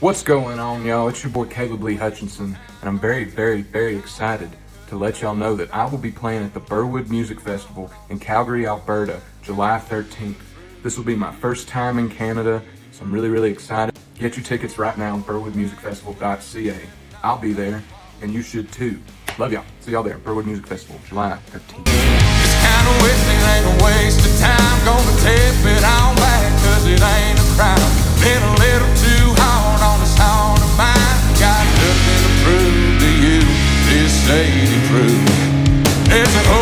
What's going on, y'all? It's your boy Caleb Lee Hutchinson, and I'm very excited to let y'all know that I will be playing at the Burwood Music Festival in Calgary, Alberta, July 13th. This will be my first time in Canada, so I'm really excited. Get your tickets right now on burwoodmusicfestival.ca. I'll be there, and you should too. Love y'all. See y'all there, Burwood Music Festival, July 13th. It's kinda wasting, ain't a waste of time. Gonna tape it on back, cause it ain't a crime. Been a little too hard on this heart of mine. Got nothing to prove to you, this ain't true. It's a